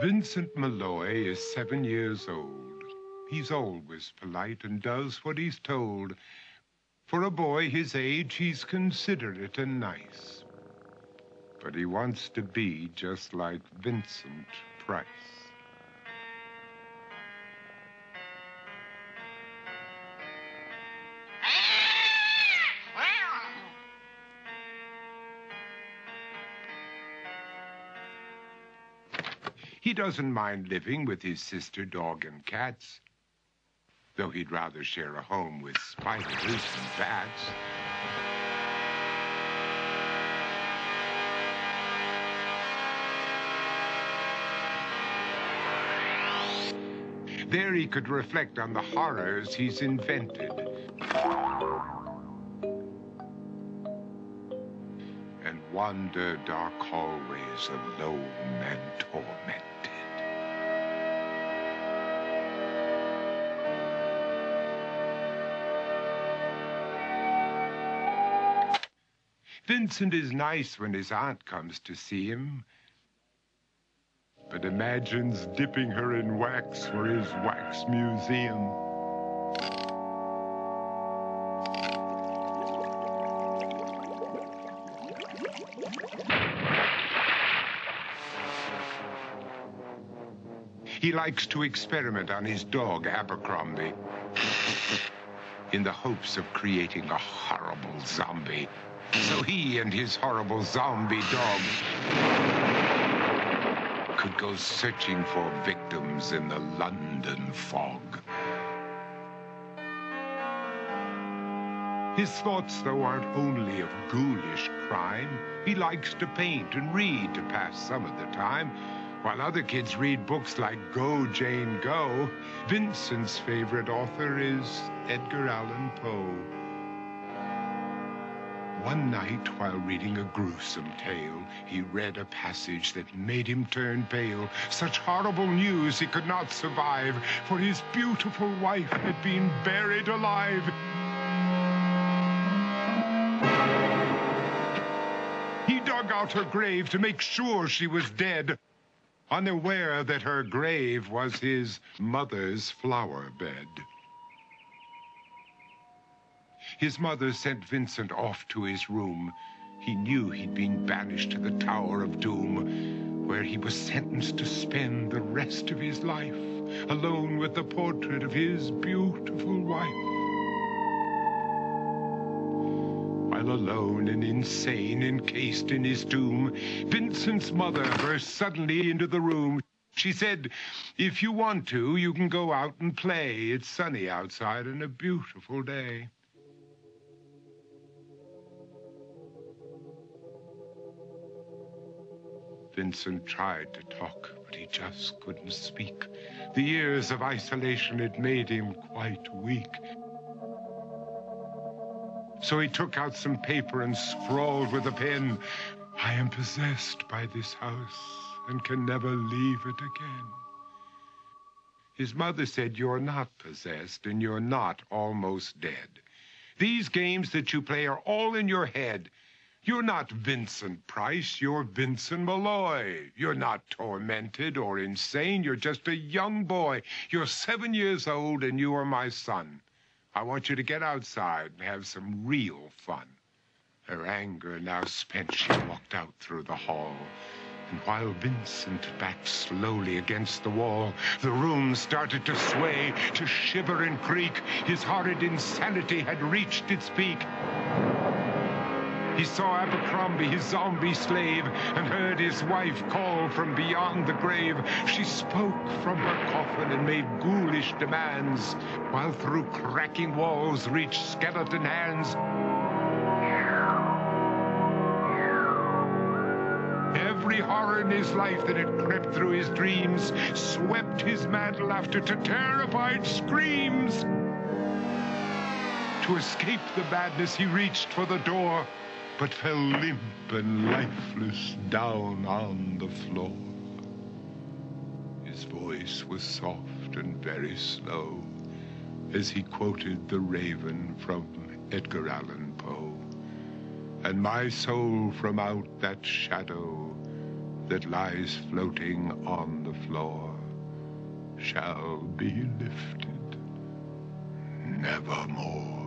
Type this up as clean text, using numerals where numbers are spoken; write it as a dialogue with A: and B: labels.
A: Vincent Malloy is 7 years old. He's always polite and does what he's told. For a boy his age, he's considerate and nice. But he wants to be just like Vincent Price. He doesn't mind living with his sister, dog, and cats, though he'd rather share a home with spiders and bats. There he could reflect on the horrors he's invented and wander dark hallways alone and tormented. Vincent is nice when his aunt comes to see him, but imagines dipping her in wax for his wax museum. He likes to experiment on his dog, Abercrombie, in the hopes of creating a horrible zombie. So he and his horrible zombie dog could go searching for victims in the London fog. His thoughts, though, aren't only of ghoulish crime. He likes to paint and read to pass some of the time. While other kids read books like Go, Jane, Go, Vincent's favorite author is Edgar Allan Poe. One night, while reading a gruesome tale, he read a passage that made him turn pale. Such horrible news he could not survive, for his beautiful wife had been buried alive. He dug out her grave to make sure she was dead, unaware that her grave was his mother's flower bed. His mother sent Vincent off to his room. He knew he'd been banished to the Tower of Doom, where he was sentenced to spend the rest of his life alone with the portrait of his beautiful wife. While alone and insane, encased in his tomb, Vincent's mother burst suddenly into the room. She said, "If you want to, you can go out and play. It's sunny outside and a beautiful day." Vincent tried to talk, but he just couldn't speak. The years of isolation had made him quite weak. So he took out some paper and scrawled with a pen, "I am possessed by this house and can never leave it again." His mother said, "You're not possessed and you're not almost dead. These games that you play are all in your head. You're not Vincent Price, you're Vincent Malloy. You're not tormented or insane, you're just a young boy. You're 7 years old and you are my son. I want you to get outside and have some real fun." Her anger now spent, she walked out through the hall. And while Vincent backed slowly against the wall, the room started to sway, to shiver and creak. His horrid insanity had reached its peak. He saw Abercrombie, his zombie slave, and heard his wife call from beyond the grave. She spoke from her coffin and made ghoulish demands, while through cracking walls reached skeleton hands. Every horror in his life that had crept through his dreams swept his mad laughter to terrified screams. To escape the madness, he reached for the door, but fell limp and lifeless down on the floor. His voice was soft and very slow as he quoted The Raven from Edgar Allan Poe. "And my soul from out that shadow that lies floating on the floor shall be lifted nevermore.